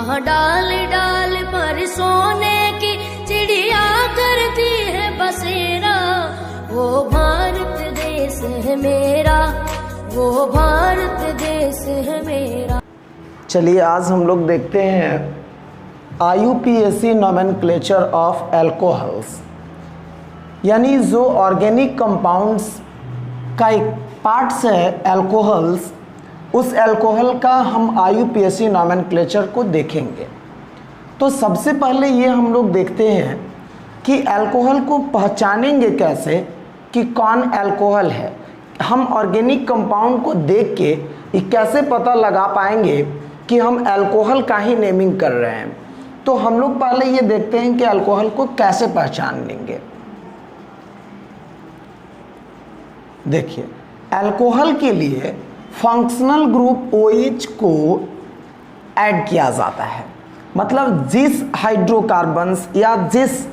जहाँ डाल डाल पर सोने की चिड़िया करती है बसेरा, वो भारत देश है मेरा, वो भारत देश है मेरा। चलिए आज हम लोग देखते हैं IUPAC नोमेनक्लेचर ऑफ एल्कोहल्स, यानी जो ऑर्गेनिक कंपाउंड्स का एक पार्ट्स है एल्कोहल्स, उस एल्कोहल का हम IUPAC नोमेनक्लेचर को देखेंगे। तो सबसे पहले ये हम लोग देखते हैं कि एल्कोहल को पहचानेंगे कैसे कि कौन एल्कोहल है। हम ऑर्गेनिक कंपाउंड को देख के ये कैसे पता लगा पाएंगे कि हम एल्कोहल का ही नेमिंग कर रहे हैं। तो हम लोग पहले ये देखते हैं कि एल्कोहल को कैसे पहचान लेंगे। देखिए, एल्कोहल के लिए फंक्शनल ग्रुप OH को ऐड किया जाता है, मतलब जिस हाइड्रोकार्बन्स या जिस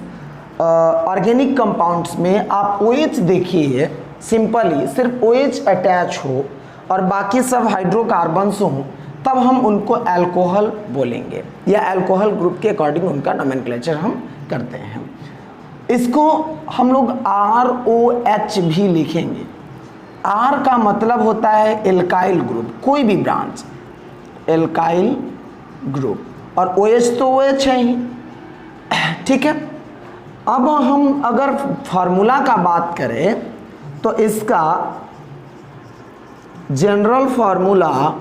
ऑर्गेनिक कंपाउंड्स में आप OH देखिए, सिंपली सिर्फ OH अटैच हो और बाकी सब हाइड्रोकार्बन्स हों, तब हम उनको एल्कोहल बोलेंगे या एल्कोहल ग्रुप के अकॉर्डिंग उनका नोमेनक्लेचर हम करते हैं। इसको हम लोग ROH भी लिखेंगे। R का मतलब होता है एल्काइल ग्रुप, कोई भी ब्रांच एल्काइल ग्रुप, और OH तो OH है ही, ठीक है। अब हम अगर फार्मूला का बात करें तो इसका जनरल फार्मूला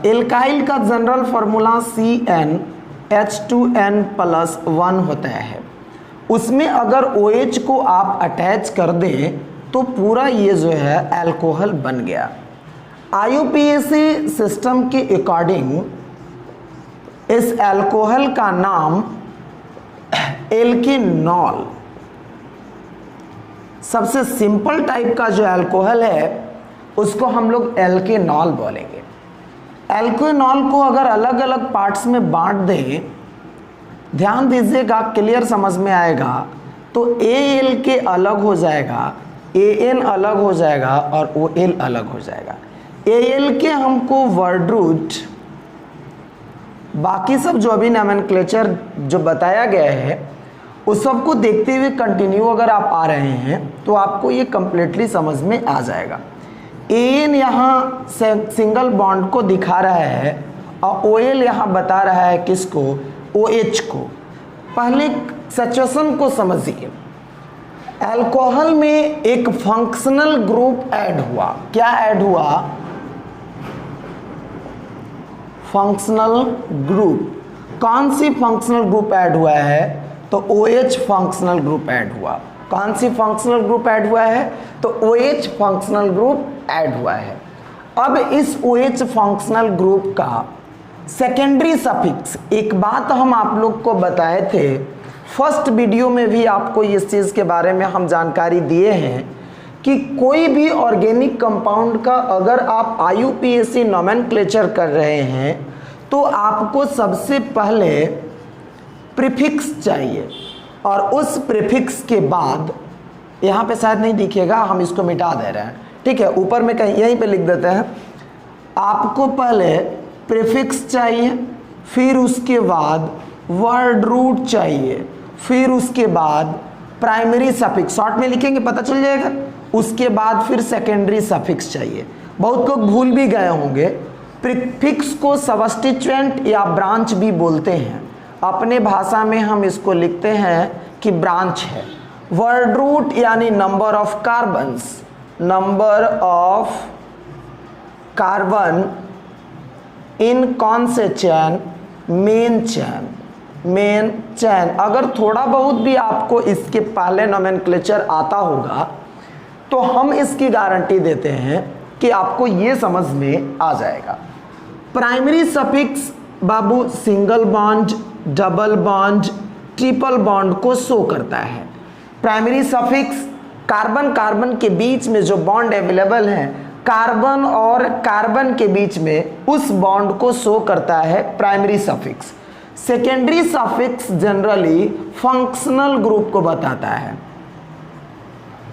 एल्काइल का जनरल फार्मूला CnH2n+1 होता है। उसमें अगर OH को आप अटैच कर दें तो पूरा ये जो है एल्कोहल बन गया। IUPAC सिस्टम के अकॉर्डिंग इस एल्कोहल का नाम एल्केनॉल, सबसे सिंपल टाइप का जो एल्कोहल है उसको हम लोग एल्केनॉल बोलेंगे। एल्केनॉल को अगर अलग अलग पार्ट्स में बांट दें, ध्यान दीजिएगा, क्लियर समझ में आएगा। तो AL के अलग हो जाएगा, AN अलग हो जाएगा और OL अलग हो जाएगा। AL के हमको वर्ड रूट, बाकी सब जो अभी नोमेनक्लेचर जो बताया गया है उस सब को देखते हुए कंटिन्यू अगर आप आ रहे हैं तो आपको ये कंप्लीटली समझ में आ जाएगा। AN यहाँ सिंगल बॉन्ड को दिखा रहा है और OL यहाँ बता रहा है किसको, OH को। पहले सिचुएशन को समझिए। एल्कोहल में एक फंक्शनल ग्रुप ऐड हुआ। क्या ऐड हुआ? Functional group. कौन सी फंक्शनल ग्रुप ऐड हुआ है? तो OH फंक्शनल ग्रुप ऐड हुआ। कौन सी फंक्शनल ग्रुप ऐड हुआ है? तो OH फंक्शनल ग्रुप ऐड हुआ है। अब इस OH फंक्शनल ग्रुप का सेकेंडरी सफिक्स, एक बात हम आप लोग को बताए थे, फर्स्ट वीडियो में भी आपको इस चीज़ के बारे में हम जानकारी दिए हैं कि कोई भी ऑर्गेनिक कंपाउंड का अगर आप IUPAC नोमेनक्लेचर कर रहे हैं तो आपको सबसे पहले प्रीफिक्स चाहिए, और उस प्रीफिक्स के बाद, यहाँ पे शायद नहीं दिखेगा, हम इसको मिटा दे रहे हैं, ठीक है, ऊपर में कहीं यहीं पे लिख देते हैं। आपको पहले प्रीफिक्स चाहिए, फिर उसके बाद वर्ड रूट चाहिए, फिर उसके बाद प्राइमरी सफिक्स, शॉर्ट में लिखेंगे पता चल जाएगा, उसके बाद फिर सेकेंडरी सफिक्स चाहिए। बहुत लोग भूल भी गए होंगे, प्रीफिक्स को सबस्टिट्यूएंट या ब्रांच भी बोलते हैं। अपने भाषा में हम इसको लिखते हैं कि ब्रांच है। वर्ड रूट यानी number of carbons, number of carbon in कौन से चैन? मेन चैन। अगर थोड़ा बहुत भी आपको इसके पहले नोमेनक्लेचर आता होगा तो हम इसकी गारंटी देते हैं कि आपको ये समझ में आ जाएगा। प्राइमरी सफिक्स बाबू single bond, double bond, triple bond को शो करता है। प्राइमरी सफिक्स कार्बन कार्बन के बीच में जो बॉन्ड अवेलेबल है, कार्बन और कार्बन के बीच में उस बॉन्ड को शो करता है primary suffix. Secondary suffix generally functional group को बताता है,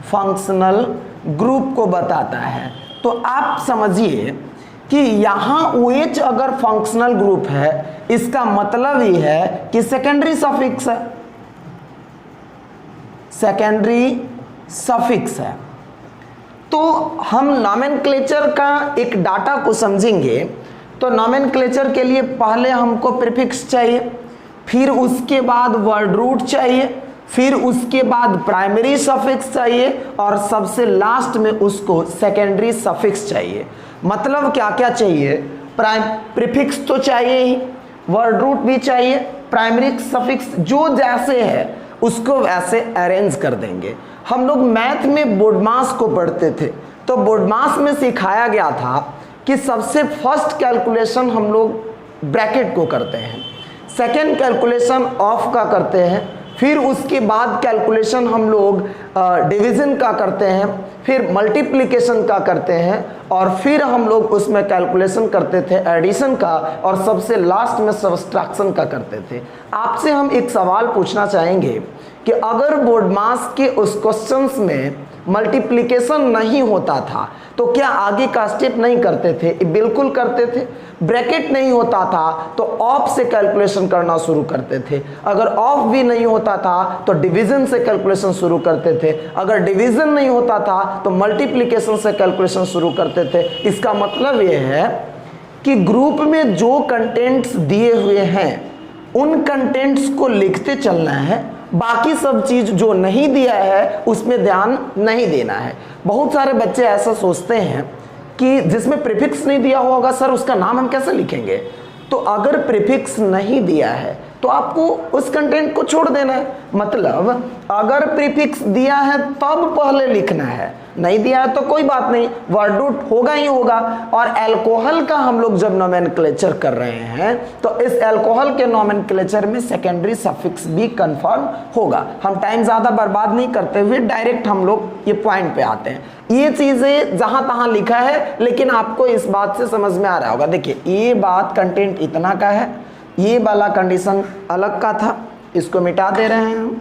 फंक्शनल ग्रुप को बताता है। तो आप समझिए कि यहाँ OH अगर फंक्शनल ग्रुप है, इसका मतलब ही है कि सेकेंडरी सफिक्स है, सेकेंडरी सफिक्स है। तो हम नॉमेनक्लेचर का एक डाटा को समझेंगे। तो नॉमेनक्लेचर के लिए पहले हमको प्रीफिक्स चाहिए, फिर उसके बाद वर्ड रूट चाहिए, फिर उसके बाद प्राइमरी सफिक्स चाहिए, और सबसे लास्ट में उसको सेकेंडरी सफिक्स चाहिए। मतलब क्या क्या चाहिए? प्रीफिक्स तो चाहिए ही, वर्ड रूट भी चाहिए, प्राइमरी सफिक्स जो जैसे है उसको वैसे अरेंज कर देंगे। हम लोग मैथ में बोर्डमास को पढ़ते थे, तो बोर्डमास में सिखाया गया था कि सबसे फर्स्ट कैलकुलेशन हम लोग ब्रैकेट को करते हैं, सेकेंड कैलकुलेशन ऑफ का करते हैं, फिर उसके बाद कैलकुलेशन हम लोग डिवीज़न का करते हैं, फिर मल्टीप्लिकेशन का करते हैं, और फिर हम लोग उसमें कैलकुलेशन करते थे एडिशन का, और सबसे लास्ट में सब्सट्रैक्शन का करते थे। आपसे हम एक सवाल पूछना चाहेंगे कि अगर बोर्डमास के उस क्वेश्चंस में मल्टीप्लिकेशन नहीं होता था तो क्या आगे का स्टेप नहीं करते थे? बिल्कुल करते थे। ब्रैकेट नहीं होता था तो ऑफ से कैलकुलेशन करना शुरू करते थे, अगर ऑफ भी नहीं होता था तो डिवीजन से कैलकुलेशन शुरू करते थे, अगर डिवीजन नहीं होता था तो मल्टीप्लिकेशन से कैलकुलेशन शुरू करते थे। इसका मतलब यह है कि ग्रुप में जो कंटेंट्स दिए हुए हैं उन कंटेंट्स को लिखते चलना है, बाकी सब चीज जो नहीं दिया है उसमें ध्यान नहीं देना है। बहुत सारे बच्चे ऐसा सोचते हैं कि जिसमें प्रीफिक्स नहीं दिया होगा सर उसका नाम हम कैसे लिखेंगे? तो अगर प्रीफिक्स नहीं दिया है तो आपको उस कंटेंट को छोड़ देना है। मतलब अगर प्रीफिक्स दिया है तब पहले लिखना है, नहीं दिया है तो कोई बात नहीं, वर्ड रूट होगा ही होगा। और अल्कोहल का हम लोग जब नोमेनक्लेचर कर रहे हैं तो इस अल्कोहल के नोमेनक्लेचर में सेकेंडरी सफिक्स भी कंफर्म होगा। हम टाइम ज़्यादा बर्बाद नहीं करते हुए डायरेक्ट हम लोग ये पॉइंट पे आते हैं। ये चीज़ें जहाँ तहाँ लिखा है, लेकिन आपको इस बात से समझ में आ रहा होगा। देखिए ये बात कंटेंट इतना का है, ये वाला कंडीशन अलग का था, इसको मिटा दे रहे हैं हम।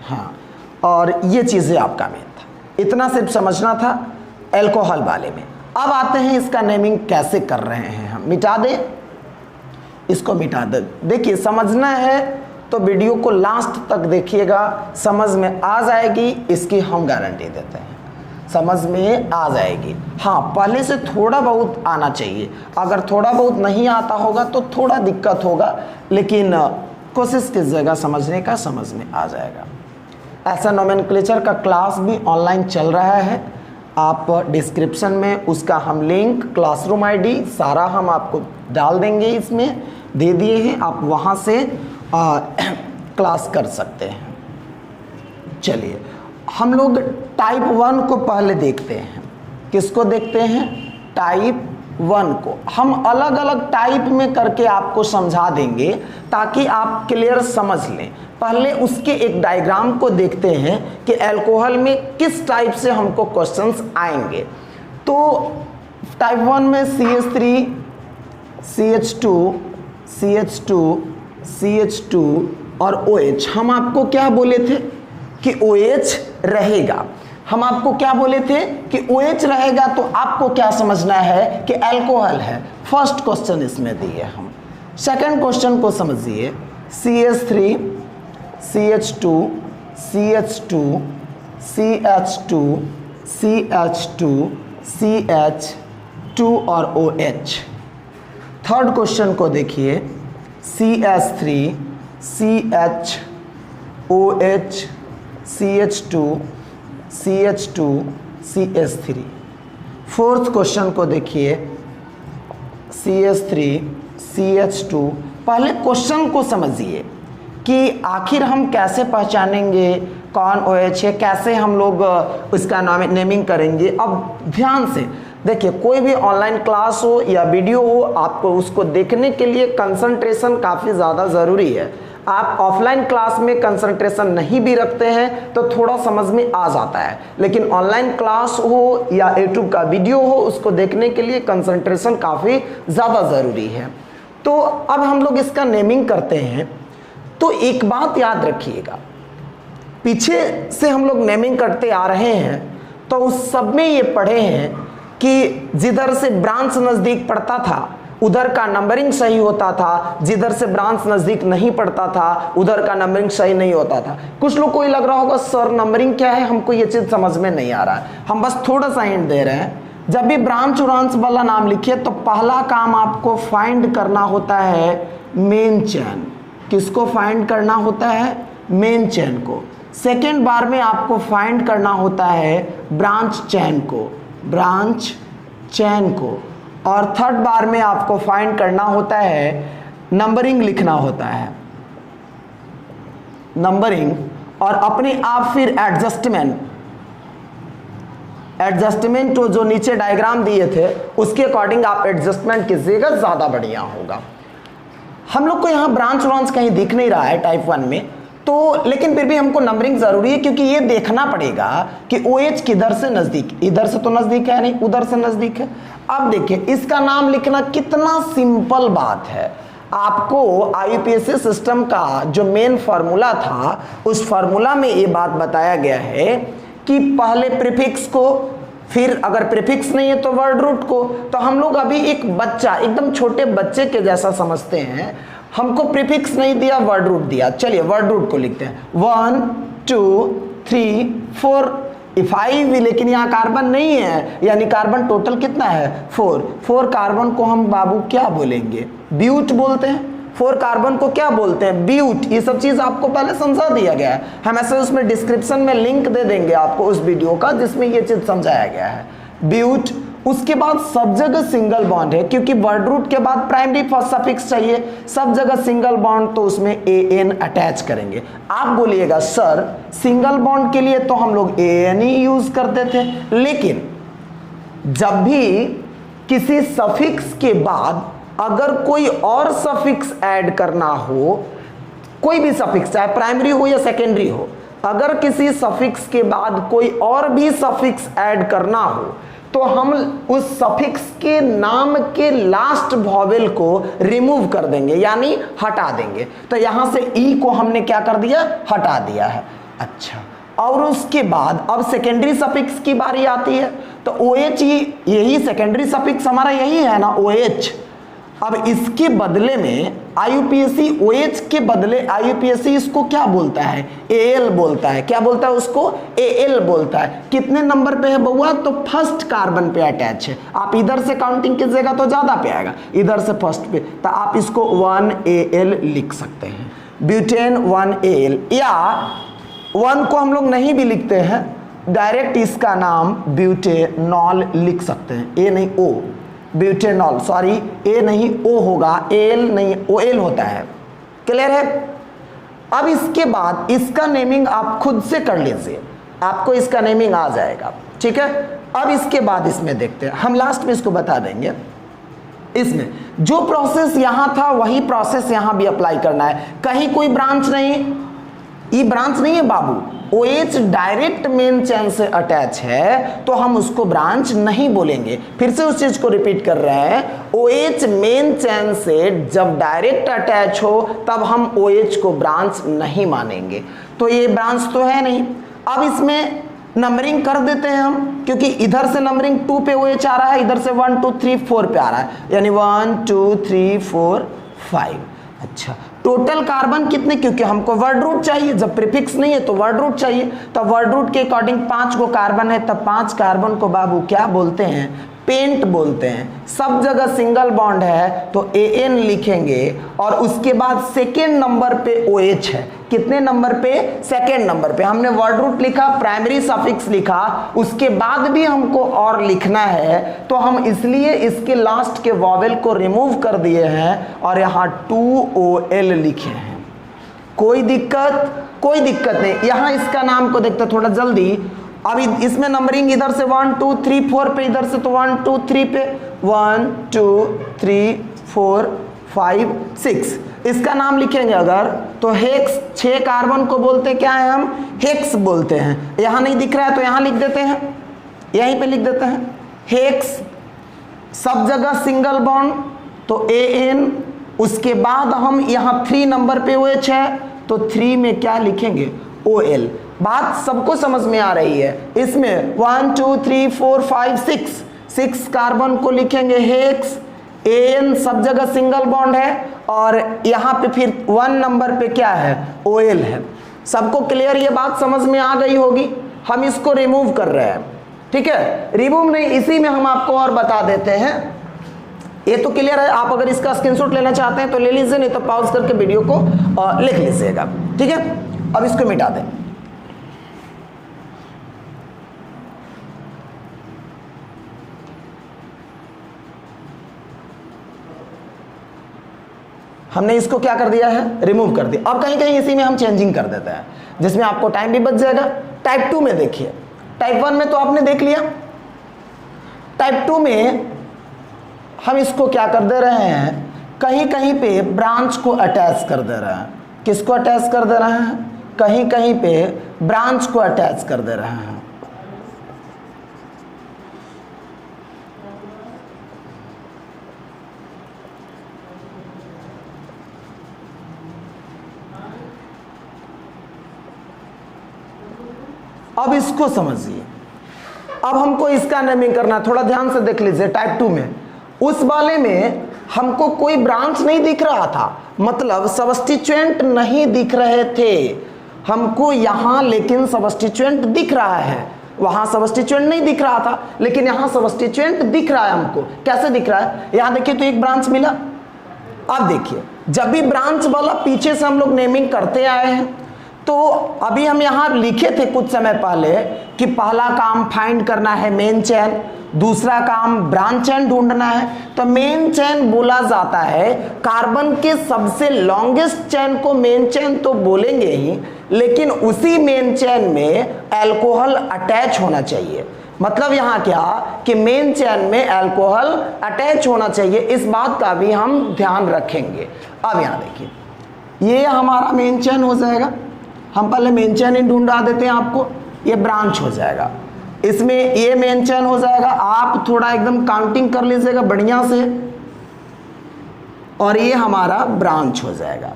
हाँ, और ये चीज़ें आपका मेन था, इतना सिर्फ समझना था अल्कोहल वाले में। अब आते हैं इसका नेमिंग कैसे कर रहे हैं हम। मिटा दें, इसको मिटा दें। देखिए समझना है तो वीडियो को लास्ट तक देखिएगा, समझ में आ जाएगी, इसकी हम गारंटी देते हैं, समझ में आ जाएगी। हाँ, पहले से थोड़ा बहुत आना चाहिए, अगर थोड़ा बहुत नहीं आता होगा तो थोड़ा दिक्कत होगा, लेकिन कोशिश कीजिएगा समझने का, समझ में आ जाएगा। ऐसा नोमेनक्लेचर का क्लास भी ऑनलाइन चल रहा है, आप डिस्क्रिप्शन में उसका हम लिंक, क्लासरूम आईडी सारा हम आपको डाल देंगे, इसमें दे दिए हैं, आप वहाँ से क्लास कर सकते हैं। चलिए हम लोग टाइप 1 को पहले देखते हैं। किसको देखते हैं? टाइप 1 को। हम अलग अलग टाइप में करके आपको समझा देंगे ताकि आप क्लियर समझ लें। पहले उसके एक डायग्राम को देखते हैं कि अल्कोहल में किस टाइप से हमको क्वेश्चंस आएंगे। तो टाइप 1 में CH3, CH2, CH2, CH2 और OH। हम आपको क्या बोले थे कि OH रहेगा। हम आपको क्या बोले थे कि OH रहेगा, तो आपको क्या समझना है कि अल्कोहल है। फर्स्ट क्वेश्चन इसमें दिए हम। सेकंड क्वेश्चन को समझिए, CH3, CH2, CH2, CH2, CH2, CH2 और OH। थर्ड क्वेश्चन को देखिए, CH3, CH, OH, CH2, CH2, CH3। Fourth question को देखिए, CH3, CH2। पहले क्वेश्चन को समझिए कि आखिर हम कैसे पहचानेंगे कौन OH है, कैसे हम लोग उसका नेमिंग करेंगे। अब ध्यान से देखिए, कोई भी ऑनलाइन क्लास हो या वीडियो हो, आपको उसको देखने के लिए कंसंट्रेशन काफ़ी ज़्यादा ज़रूरी है। आप ऑफलाइन क्लास में कंसंट्रेशन नहीं भी रखते हैं तो थोड़ा समझ में आ जाता है, लेकिन ऑनलाइन क्लास हो या यूट्यूब का वीडियो हो, उसको देखने के लिए कंसंट्रेशन काफ़ी ज़्यादा ज़रूरी है। तो अब हम लोग इसका नेमिंग करते हैं। तो एक बात याद रखिएगा, पीछे से हम लोग नेमिंग करते आ रहे हैं तो उस सब में ये पढ़े हैं कि जिधर से ब्रांच नजदीक पड़ता था उधर का नंबरिंग सही होता था, जिधर से ब्रांच नजदीक नहीं पड़ता था उधर का नंबरिंग सही नहीं होता था। कुछ लोग को ये लग रहा होगा सर नंबरिंग क्या है, हमको ये चीज समझ में नहीं आ रहा है। हम बस थोड़ा सा हिंट दे रहे हैं। जब भी ब्रांच ब्रांच वाला नाम लिखिए तो पहला काम आपको फाइंड करना होता है मेन चेन। किसको फाइंड करना होता है? मेन चेन को। सेकेंड बार में आपको फाइंड करना होता है ब्रांच चेन को, ब्रांच चेन को। और थर्ड बार में आपको फाइंड करना होता है नंबरिंग, लिखना होता है नंबरिंग। और अपने आप फिर एडजस्टमेंट तो जो नीचे डायग्राम दिए थे उसके अकॉर्डिंग आप एडजस्टमेंट कीजिएगा, ज्यादा बढ़िया होगा। हम लोग को यहाँ ब्रांच ब्रांच कहीं दिख नहीं रहा है टाइप 1 में, तो लेकिन फिर भी हमको नंबरिंग जरूरी है क्योंकि ये देखना पड़ेगा कि OH किधर से नजदीक, इधर से तो नजदीक है नहीं, उधर से नजदीक है। अब देखिए इसका नाम लिखना कितना सिंपल बात है। आपको IUPAC सिस्टम का जो मेन फार्मूला था उस फार्मूला में ये बात बताया गया है कि पहले प्रीफिक्स को, फिर अगर प्रीफिक्स नहीं है तो वर्ड रूट को। तो हम लोग अभी एक बच्चा, एकदम छोटे बच्चे के जैसा समझते हैं। हमको प्रीफिक्स नहीं दिया, वर्ड रूट दिया, चलिए वर्ड रूट को लिखते हैं 1 2 3 4 5। लेकिन यहाँ कार्बन नहीं है, यानी कार्बन टोटल कितना है 4 कार्बन को हम बाबू क्या बोलेंगे? ब्यूट बोलते हैं। 4 कार्बन को क्या बोलते हैं? ब्यूट। ये सब चीज आपको पहले समझा दिया गया है। हम ऐसे उसमें डिस्क्रिप्शन में लिंक दे देंगे आपको उस वीडियो का जिसमें ये चीज समझाया गया है, ब्यूट। उसके बाद सब जगह सिंगल बॉन्ड है क्योंकि वर्ड रूट के बाद प्राइमरी फर्स्ट सफिक्स चाहिए, सब जगह सिंगल बॉन्ड, तो उसमें AN अटैच करेंगे। आप बोलिएगा सर सिंगल बॉन्ड के लिए तो हम लोग AN ही यूज करते थे, लेकिन जब भी किसी सफिक्स के बाद अगर कोई और सफिक्स ऐड करना हो, कोई भी सफिक्स चाहे प्राइमरी हो या सेकेंडरी हो, अगर किसी सफिक्स के बाद कोई और भी सफिक्स ऐड करना हो तो हम उस सफिक्स के नाम के लास्ट वॉवेल को रिमूव कर देंगे, यानी हटा देंगे। तो यहां से ई को हमने क्या कर दिया? हटा दिया है। अच्छा, और उसके बाद अब सेकेंडरी सफिक्स की बारी आती है। तो OH यही सेकेंडरी सफिक्स हमारा यही है ना, OH। अब इसके बदले में IUPAC OH के बदले IUPAC इसको क्या बोलता है? AL बोलता है। क्या बोलता है उसको? AL बोलता है। कितने नंबर पे है बउआ? तो फर्स्ट कार्बन पे अटैच है। आप इधर से काउंटिंग कीजिएगा तो ज्यादा पे आएगा, इधर से फर्स्ट पे, तो आप इसको 1AL लिख सकते हैं, ब्यूटेन 1AL। या 1 को हम लोग नहीं भी लिखते हैं, डायरेक्ट इसका नाम ब्यूटेनॉल लिख सकते हैं, ए नहीं ओ, ब्यूटेनॉल, सॉरी ए नहीं ओ होगा, एल नहीं OL होता है। क्लियर है? अब इसके बाद इसका नेमिंग आप खुद से कर लीजिए, आपको इसका नेमिंग आ जाएगा। ठीक है, अब इसके बाद इसमें देखते हैं, हम लास्ट में इसको बता देंगे। इसमें जो प्रोसेस यहां था वही प्रोसेस यहां भी अप्लाई करना है। कहीं कोई ब्रांच नहीं, ये ब्रांच नहीं है बाबू, OH डायरेक्ट मेन चेन से अटैच है तो हम उसको ब्रांच नहीं बोलेंगे। फिर से उस चीज को रिपीट कर रहे हैं, OH मेन चेन से जब डायरेक्ट अटैच हो तब हम OH को ब्रांच नहीं मानेंगे। तो ये ब्रांच तो है नहीं। अब इसमें नंबरिंग कर देते हैं हम, क्योंकि इधर से नंबरिंग 2 पे OH आ रहा है, इधर से 1 2 3 4 पे आ रहा है, यानी 1 2 3 4 5। अच्छा, टोटल कार्बन कितने? क्योंकि हमको वर्ड रूट चाहिए, जब प्रीफिक्स नहीं है तो वर्ड रूट चाहिए, तो वर्ड रूट के अकॉर्डिंग 5 को कार्बन है, तब 5 कार्बन को बाबू क्या बोलते हैं? पेंट बोलते हैं। सब जगह सिंगल बॉन्ड है तो AN लिखेंगे, और उसके बाद सेकेंड नंबर पे OH है। कितने नंबर पे? सेकेंड नंबर पे। हमने वर्ड रूट लिखा, प्राइमरी सफिक्स लिखा, उसके बाद भी हमको और लिखना है, तो हम इसलिए इसके लास्ट के वॉवेल को रिमूव कर दिए हैं और यहाँ 2OL लिखे हैं। कोई दिक्कत? कोई दिक्कत नहीं। यहाँ इसका नाम को देखते थोड़ा जल्दी। अब इसमें नंबरिंग इधर से 1 2 3 4 पे, इधर से तो 1 2 3 पे, 1 2 3 4 5 6। इसका नाम लिखेंगे अगर तो हेक्स, 6 कार्बन को बोलते क्या है? हम हेक्स बोलते हैं। यहाँ नहीं दिख रहा है तो यहाँ लिख देते हैं, यहीं पे लिख देते हैं हेक्स। सब जगह सिंगल बॉन्ड तो AN। उसके बाद हम यहाँ 3 नंबर पे OH है तो 3 में क्या लिखेंगे? OL। बात सबको समझ में आ रही है? इसमें 1 2 3 4 5 6 6 कार्बन को लिखेंगे हेक्स, AN सब जगह सिंगल बॉन्ड है, और यहाँ पे फिर 1 नंबर पे क्या है, OL है। सबको क्लियर ये बात समझ में आ गई होगी। हम इसको रिमूव कर रहे हैं, ठीक है, रिमूव नहीं, इसी में हम आपको और बता देते हैं। ये तो क्लियर है, आप अगर इसका स्क्रीनशॉट लेना चाहते हैं तो ले लीजिए, नहीं तो पॉज करके वीडियो को लिख लीजिएगा, ठीक है। अब इसको मिटा दें। हमने इसको क्या कर दिया है, रिमूव कर दिया। अब कहीं कहीं इसी में हम चेंजिंग कर देते हैं, जिसमें आपको टाइम भी बच जाएगा। टाइप 2 में देखिए, टाइप 1 में तो आपने देख लिया, टाइप 2 में हम इसको क्या कर दे रहे हैं, कहीं कहीं पे ब्रांच को अटैच कर दे रहे हैं। किसको अटैच कर दे रहे हैं, कहीं कहीं पे ब्रांच को अटैच कर दे रहे हैं। अब इसको समझिए, अब हमको इसका नेमिंग करना, थोड़ा ध्यान से देख लीजिए। टाइप 2 में उस वाले में हमको कोई ब्रांच नहीं दिख रहा था, मतलब सबस्टिट्यूएंट नहीं दिख रहे थे हमको यहाँ, लेकिन सबस्टिट्यूएंट दिख रहा है। वहां सबस्टिट्यूएंट नहीं दिख रहा था, लेकिन यहाँ सबस्टिट्यूएंट दिख रहा है हमको। कैसे दिख रहा है, यहाँ देखिए तो एक ब्रांच मिला। अब देखिए, जब भी ब्रांच वाला पीछे से हम लोग नेमिंग करते आए हैं, तो अभी हम यहाँ लिखे थे कुछ समय पहले कि पहला काम फाइंड करना है मेन चेन, दूसरा काम ब्रांच चेन ढूंढना है। तो मेन चेन बोला जाता है, कार्बन के सबसे लॉन्गेस्ट चेन को मेन चेन तो बोलेंगे ही, लेकिन उसी मेन चेन में अल्कोहल अटैच होना चाहिए। मतलब यहाँ क्या कि मेन चेन में अल्कोहल अटैच होना चाहिए, इस बात का भी हम ध्यान रखेंगे। अब यहाँ देखिए, ये हमारा मेन चेन हो जाएगा। हम पहले मेन चेन ही ढूंढा देते हैं आपको, ये ब्रांच हो जाएगा। इसमें ये मेन चेन हो जाएगा, आप थोड़ा एकदम काउंटिंग कर लीजिएगा बढ़िया से, और ये हमारा ब्रांच हो जाएगा।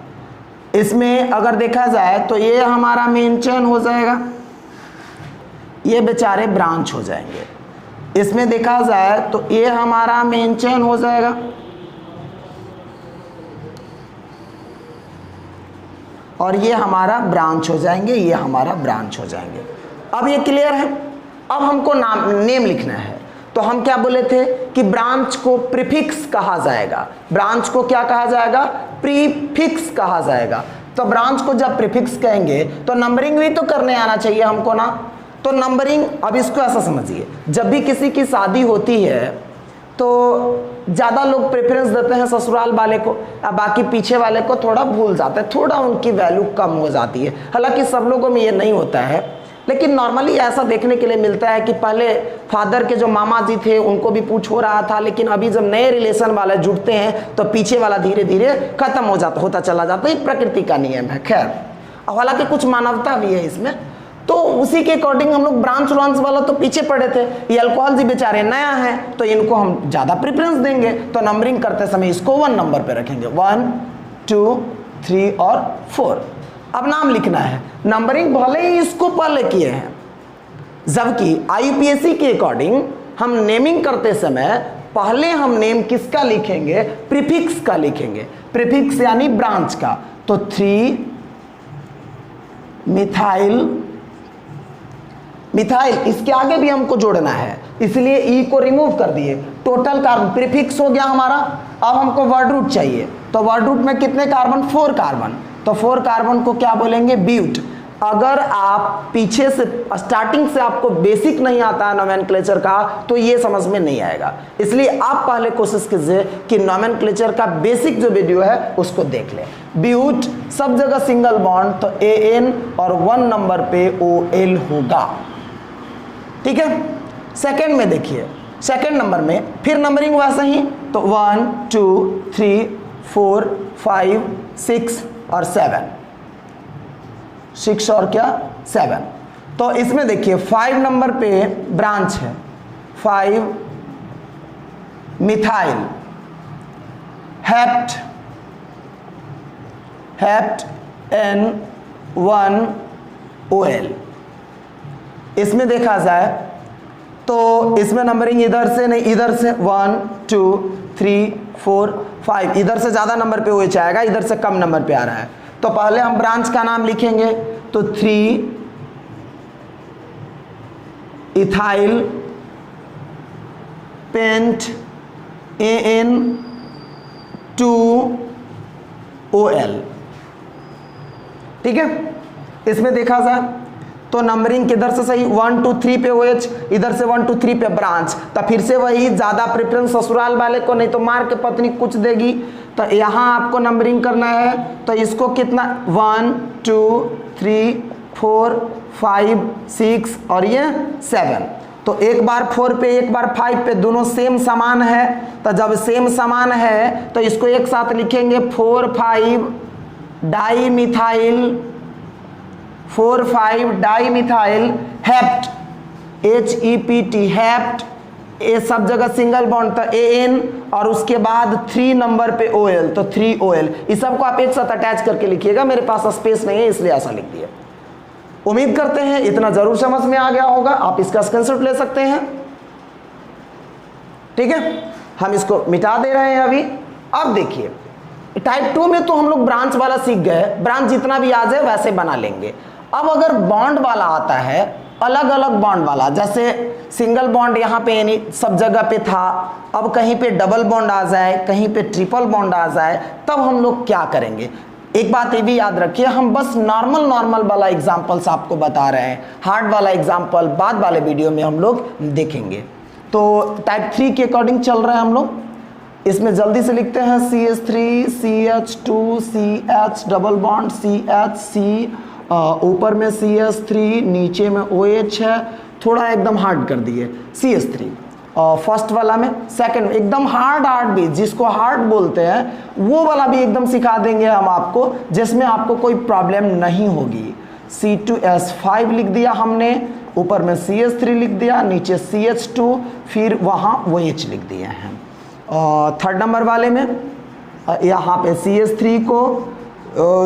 इसमें अगर देखा जाए तो ये हमारा मेन चेन हो जाएगा, ये बेचारे ब्रांच हो जाएंगे। इसमें देखा जाए तो ये हमारा मेन चेन हो जाएगा, और ये हमारा ब्रांच हो जाएंगे, ये हमारा ब्रांच हो जाएंगे। अब ये क्लियर है। अब हमको नेम लिखना है, तो हम क्या बोले थे कि ब्रांच को प्रीफिक्स कहा जाएगा। ब्रांच को क्या कहा जाएगा, प्रीफिक्स कहा जाएगा। तो ब्रांच को जब प्रीफिक्स कहेंगे तो नंबरिंग भी तो करने आना चाहिए हमको ना। तो नंबरिंग, अब इसको ऐसा समझिए, जब भी किसी की शादी होती है तो ज़्यादा लोग प्रेफरेंस देते हैं ससुराल वाले को, अब बाकी पीछे वाले को थोड़ा भूल जाते हैं, थोड़ा उनकी वैल्यू कम हो जाती है। हालांकि सब लोगों में ये नहीं होता है, लेकिन नॉर्मली ऐसा देखने के लिए मिलता है कि पहले फादर के जो मामा जी थे उनको भी पूछ हो रहा था, लेकिन अभी जब नए रिलेशन वाले जुड़ते हैं तो पीछे वाला धीरे धीरे खत्म होता चला जाता है। ये प्रकृति का नियम है। खैर, हालांकि कुछ मानवता भी है इसमें, तो उसी के अकॉर्डिंग हम लोग ब्रांच वाला तो पीछे पड़े थे। ये अल्कोहल जी बेचारे नया है, तो इनको हम ज़्यादा प्रेफरेंस देंगे। तो नंबरिंग करते समय इसको 1 नंबर पे रखेंगे, 1 2 3 और 4। अब नाम लिखना है। नंबरिंग भले ही इसको पहले किए हैं, जबकि IUPAC के अकॉर्डिंग हम नेमिंग करते समय पहले हम नेम किसका लिखेंगे, प्रीफिक्स का लिखेंगे। प्रीफिक्स यानी ब्रांच का। तो 3 मिथाइल, इसके आगे भी हमको जोड़ना है, इसलिए ई को रिमूव कर दिए। टोटल कार्बन प्रीफिक्स हो गया हमारा। अब हमको वर्ड रूट चाहिए, तो वर्ड रूट में कितने कार्बन, 4 कार्बन। तो 4 कार्बन को क्या बोलेंगे, ब्यूट। अगर आप पीछे से स्टार्टिंग से आपको बेसिक नहीं आता है नोमेनक्लेचर का, तो ये समझ में नहीं आएगा। इसलिए आप पहले कोशिश कीजिए कि नोमेनक्लेचर का बेसिक जो वीडियो है उसको देख लें। ब्यूट सब जगह सिंगल बॉन्ड, तो AN और 1 नंबर पे OL होगा। ठीक है। सेकंड में देखिए, सेकंड नंबर में फिर नंबरिंग वैसे ही, तो 1 2 3 4 5 6 और 7, 6 और क्या 7। तो इसमें देखिए 5 नंबर पे ब्रांच है, 5 मिथाइल हेप्ट N1OL। इसमें देखा जाए तो इसमें नंबरिंग इधर से नहीं, इधर से 1 2 3 4 5, इधर से ज्यादा नंबर पे OH आएगा, इधर से कम नंबर पे आ रहा है। तो पहले हम ब्रांच का नाम लिखेंगे, तो 3 इथाइल पेंट AN2OL, ठीक है। इसमें देखा जाए तो नंबरिंग किधर से सही, 1 2 3 पे OH, इधर से 1 2 3 पे ब्रांच, तो फिर से वही ज्यादा प्रेफरेंस ससुराल वाले को, नहीं तो मार के पत्नी कुछ देगी। तो यहां आपको नंबरिंग करना है, तो इसको कितना 1 2 3 4 5 6 और ये 7, तो एक बार 4 पे एक बार 5 पे, दोनों सेम समान है। तो जब सेम समान है तो इसको एक साथ लिखेंगे 4 5 dimethyl, 4 5 dimethyl hept, HEPT hept, ये सब जगह सिंगल बॉन्ड, तो AN और उसके बाद 3 नंबर पे OL, तो 3OL। इस सबको आप एक साथ अटैच करके लिखिएगा, मेरे पास स्पेस नहीं है इसलिए ऐसा लिख दिया। उम्मीद करते हैं इतना जरूर समझ में आ गया होगा, आप इसका स्क्रीनशॉट ले सकते हैं, ठीक है। हम इसको मिटा दे रहे हैं अभी। अब देखिए टाइप 2 में तो हम लोग ब्रांच वाला सीख गए, ब्रांच जितना भी आ जाए वैसे बना लेंगे। अब अगर बॉन्ड वाला आता है, अलग अलग बॉन्ड वाला, जैसे सिंगल बॉन्ड यहाँ पे यानी सब जगह पे था, अब कहीं पे डबल बॉन्ड आ जाए, कहीं पे ट्रिपल बॉन्ड आ जाए, तब हम लोग क्या करेंगे। एक बात ये भी याद रखिए, हम बस नॉर्मल वाला एग्जांपल्स आपको बता रहे हैं, हार्ड वाला एग्जांपल बाद वाले वीडियो में हम लोग देखेंगे। तो टाइप 3 के अकॉर्डिंग चल रहा है हम लोग। इसमें जल्दी से लिखते हैं CH3 CH2 CH double bond CH, ऊपर में CH3, नीचे में OH है, थोड़ा एकदम हार्ड कर दिए CH3 फर्स्ट वाला में। सेकंड एकदम हार्ड भी, जिसको हार्ड बोलते हैं वो वाला भी एकदम सिखा देंगे हम आपको, जिसमें आपको कोई प्रॉब्लम नहीं होगी। C2H5 लिख दिया हमने, ऊपर में CH3 लिख दिया, नीचे CH2, फिर वहाँ OH लिख दिए हैं। थर्ड नंबर वाले में यहाँ पे CH3 को,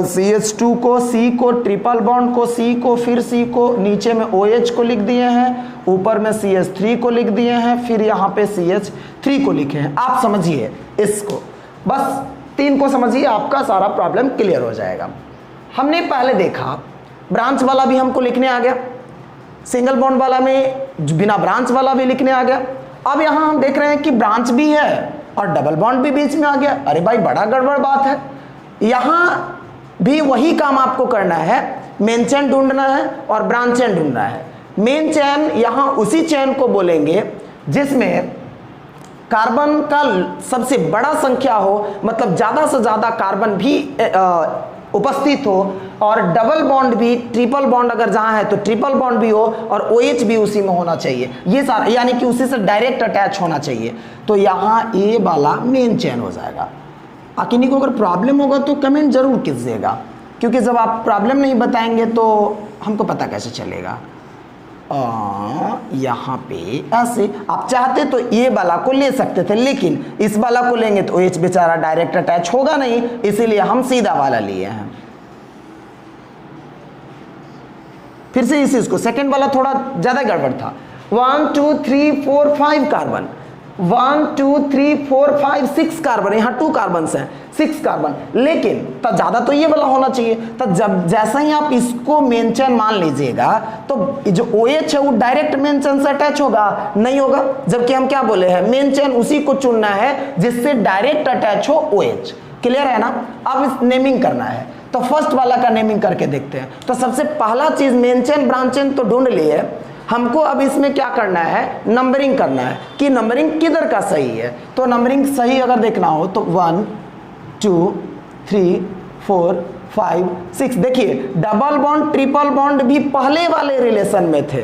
CH2 को, C को, ट्रिपल बॉन्ड को, C को, फिर C को, नीचे में OH को लिख दिए हैं, ऊपर में CH3 को लिख दिए हैं, फिर यहाँ पे CH3 को लिखे हैं। आप समझिए इसको, बस 3 को समझिए, आपका सारा प्रॉब्लम क्लियर हो जाएगा। हमने पहले देखा ब्रांच वाला भी हमको लिखने आ गया, सिंगल बॉन्ड वाला में बिना ब्रांच वाला भी लिखने आ गया। अब यहाँ हम देख रहे हैं कि ब्रांच भी है और डबल बॉन्ड भी बीच में आ गया। अरे भाई बड़ा गड़बड़ बात है। यहाँ भी वही काम आपको करना है, मेन चेन ढूंढना है और ब्रांच चेन ढूंढना है। मेन चेन यहाँ उसी चेन को बोलेंगे जिसमें कार्बन का सबसे बड़ा संख्या हो, मतलब ज्यादा से ज्यादा कार्बन भी उपस्थित हो, और डबल बॉन्ड भी, ट्रिपल बॉन्ड अगर जहां है तो ट्रिपल बॉन्ड भी हो और OH भी उसी में होना चाहिए। ये सारा यानी कि उसी से डायरेक्ट अटैच होना चाहिए। तो यहाँ ये वाला मेन चेन हो जाएगा। किन्हीं को अगर प्रॉब्लम होगा तो कमेंट जरूर कीजिएगा, क्योंकि जब आप प्रॉब्लम नहीं बताएंगे तो हमको पता कैसे चलेगा। यहाँ पे ऐसे आप चाहते तो ये वाला को ले सकते थे, लेकिन इस वाला को लेंगे तो OH बेचारा डायरेक्ट अटैच होगा नहीं, इसीलिए हम सीधा वाला लिए हैं। फिर से इस को, सेकंड वाला थोड़ा ज्यादा गड़बड़ था। 1 2 3 4 5 कार्बन, 1 2 3 4 5 6 कार्बन, यहाँ 2 कार्बन हैं, 6 कार्बन, लेकिन तब ज्यादा तो ये वाला होना चाहिए। तब जब जैसा ही आप इसको मेन चेन मान लीजिएगा तो जो OH है वो डायरेक्ट मेन चेन से अटैच होगा, नहीं होगा। जबकि हम क्या बोले हैं, मेन चेन उसी को चुनना है जिससे डायरेक्ट अटैच हो OH। क्लियर है ना। अब इस नेमिंग करना है, तो फर्स्ट वाला का नेमिंग करके देखते हैं। तो सबसे पहला चीज मेन चेन ब्रांच चेन तो ढूंढ लिए, हमको अब इसमें क्या करना है, नंबरिंग करना है कि नंबरिंग किधर का सही है। तो नंबरिंग सही अगर देखना हो तो 1 2 3 4 5 6। देखिए डबल बॉन्ड ट्रिपल बॉन्ड भी पहले वाले रिलेशन में थे,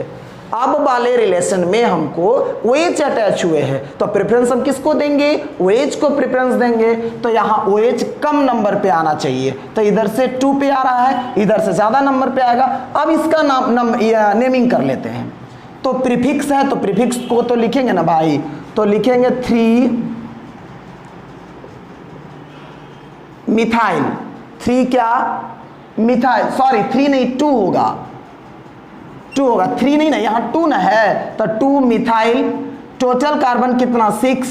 अब वाले रिलेशन में हमको OH अटैच हुए हैं, तो प्रेफरेंस हम किसको देंगे, OH को प्रेफरेंस देंगे। तो यहाँ OH कम नंबर पे आना चाहिए, तो इधर से 2 पे आ रहा है, इधर से ज्यादा नंबर पे आएगा। अब इसका नेमिंग कर लेते हैं। तो प्रीफिक्स है तो प्रीफिक्स को तो लिखेंगे ना भाई, तो लिखेंगे 3 मिथाइल, 3 क्या मिथाइल, सॉरी 3 नहीं 2 होगा, 2 होगा, 3 नहीं ना, यहाँ 2 ना है, तो 2 मिथाइल, टोटल कार्बन कितना 6,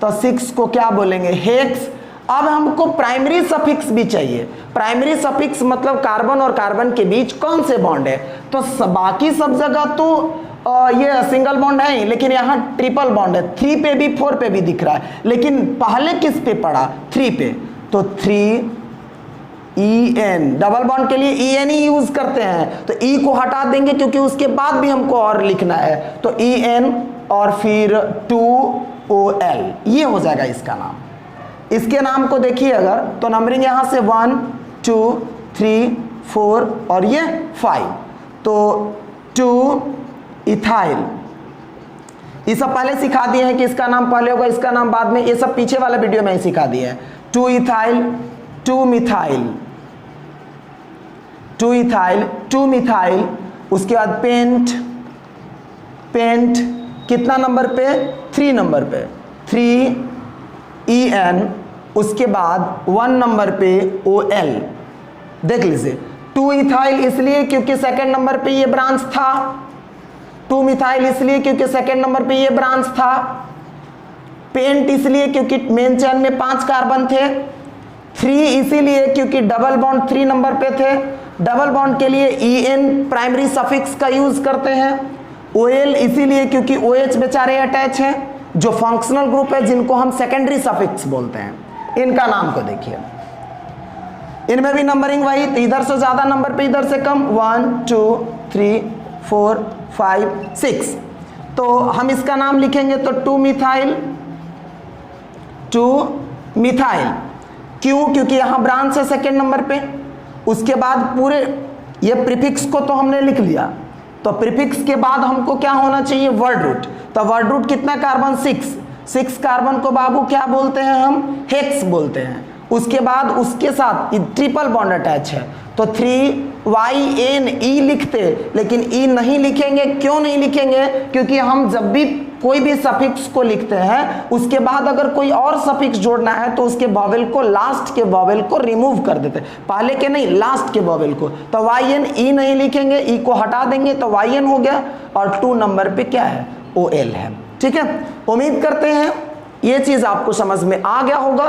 तो 6 को क्या बोलेंगे हेक्स। अब हमको प्राइमरी सफिक्स भी चाहिए। प्राइमरी सफिक्स मतलब कार्बन और कार्बन के बीच कौन से बॉन्ड है, तो बाकी सब जगह तो ये सिंगल बॉन्ड है ही, लेकिन यहाँ ट्रिपल बॉन्ड है, 3 पे भी 4 पे भी दिख रहा है, लेकिन पहले किस पे पड़ा 3 पे, तो 3 EN, डबल बॉन्ड के लिए EN ही यूज करते हैं, तो E को हटा देंगे क्योंकि उसके बाद भी हमको और लिखना है, तो EN और फिर 2OL, ये हो जाएगा इसका नाम। इसके नाम को देखिए अगर, तो नंबरिंग यहां से 1 2 3 4 और ये 5, तो 2 इथाइल, ये सब पहले सिखा दिए हैं कि इसका नाम पहले होगा, इसका नाम बाद में, ये सब पीछे वाला वीडियो में ही सिखा दिए हैं। 2 इथाइल 2 मिथाइल, 2 इथाइल 2 मिथाइल, उसके बाद पेंट, पेंट कितना नंबर पे 3 नंबर पे 3 EN, उसके बाद 1 नंबर पे OL। देख लीजिए 2 इथाइल इसलिए क्योंकि सेकंड नंबर पे ये ब्रांच था, 2 मिथाइल इसलिए क्योंकि सेकंड नंबर पे ये ब्रांच था, पेंट इसलिए क्योंकि मेन चेन में 5 कार्बन थे, 3 इसीलिए क्योंकि डबल बॉन्ड 3 नंबर पे थे, डबल बॉन्ड के लिए EN प्राइमरी सफिक्स का यूज करते हैं, OL इसीलिए क्योंकि OH बेचारे अटैच हैं, जो फंक्शनल ग्रुप है जिनको हम सेकेंडरी सफिक्स बोलते हैं। इनका नाम को देखिए, इनमें भी नंबरिंग वही, तो इधर से ज्यादा नंबर पे इधर से कम, 1 2 3 4 5 6, तो हम इसका नाम लिखेंगे तो 2 मिथाइल 2 मिथाइल, क्यों, क्योंकि यहां ब्रांच है सेकेंड नंबर पे, उसके बाद पूरे ये प्रीफिक्स को तो हमने लिख लिया, तो प्रीफिक्स के बाद हमको क्या होना चाहिए वर्ड रूट, तो वर्ड रूट कितना कार्बन 6 कार्बन को बाबू क्या बोलते हैं हम हेक्स बोलते हैं, उसके बाद उसके साथ ट्रिपल बॉन्ड अटैच है, तो 3YNE लिखते, लेकिन E नहीं लिखेंगे, क्यों नहीं लिखेंगे, क्योंकि हम जब भी कोई भी सफिक्स को लिखते हैं उसके बाद अगर कोई और सफिक्स जोड़ना है तो उसके वॉवेल को, लास्ट के वॉवेल को रिमूव कर देते, पहले के नहीं लास्ट के वॉवेल को, तो YNE नहीं लिखेंगे, E को हटा देंगे तो YN हो गया, और 2 नंबर पे क्या है OL है। ठीक है, उम्मीद करते हैं ये चीज आपको समझ में आ गया होगा।